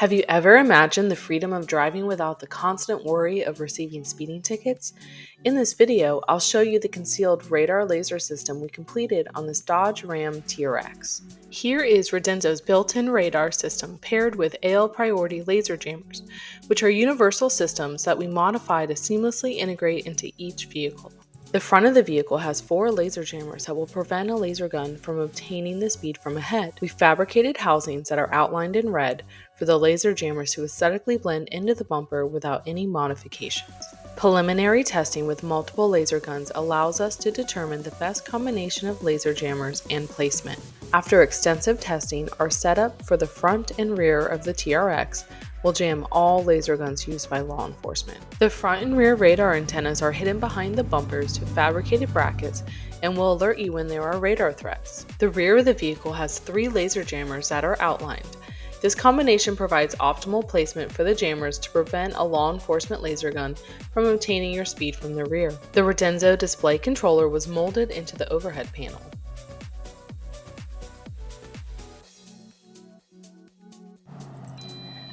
Have you ever imagined the freedom of driving without the constant worry of receiving speeding tickets? In this video, I'll show you the concealed radar laser system we completed on this Dodge Ram TRX. Here is Redenzo's built-in radar system paired with AL priority laser jammers, which are universal systems that we modify to seamlessly integrate into each vehicle. The front of the vehicle has 4 laser jammers that will prevent a laser gun from obtaining the speed from ahead. We fabricated housings that are outlined in red for the laser jammers to aesthetically blend into the bumper without any modifications. Preliminary testing with multiple laser guns allows us to determine the best combination of laser jammers and placement. After extensive testing, our setup for the front and rear of the TRX will jam all laser guns used by law enforcement. The front and rear radar antennas are hidden behind the bumpers to fabricated brackets and will alert you when there are radar threats. The rear of the vehicle has 3 laser jammers that are outlined. This combination provides optimal placement for the jammers to prevent a law enforcement laser gun from obtaining your speed from the rear. The Redenzo display controller was molded into the overhead panel.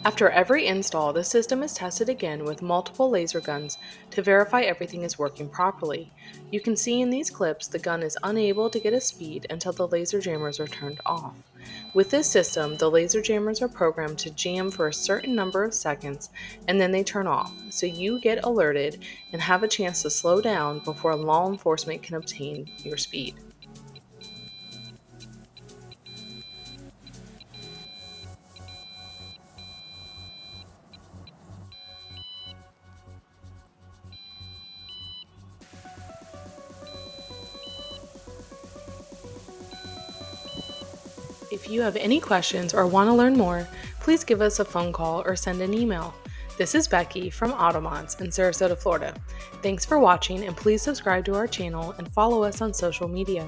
After every install, the system is tested again with multiple laser guns to verify everything is working properly. You can see in these clips the gun is unable to get a speed until the laser jammers are turned off. With this system, the laser jammers are programmed to jam for a certain number of seconds and then they turn off, so you get alerted and have a chance to slow down before law enforcement can obtain your speed. If you have any questions or want to learn more, please give us a phone call or send an email. This is Becky from AutoMods in Sarasota, Florida. Thanks for watching, and please subscribe to our channel and follow us on social media.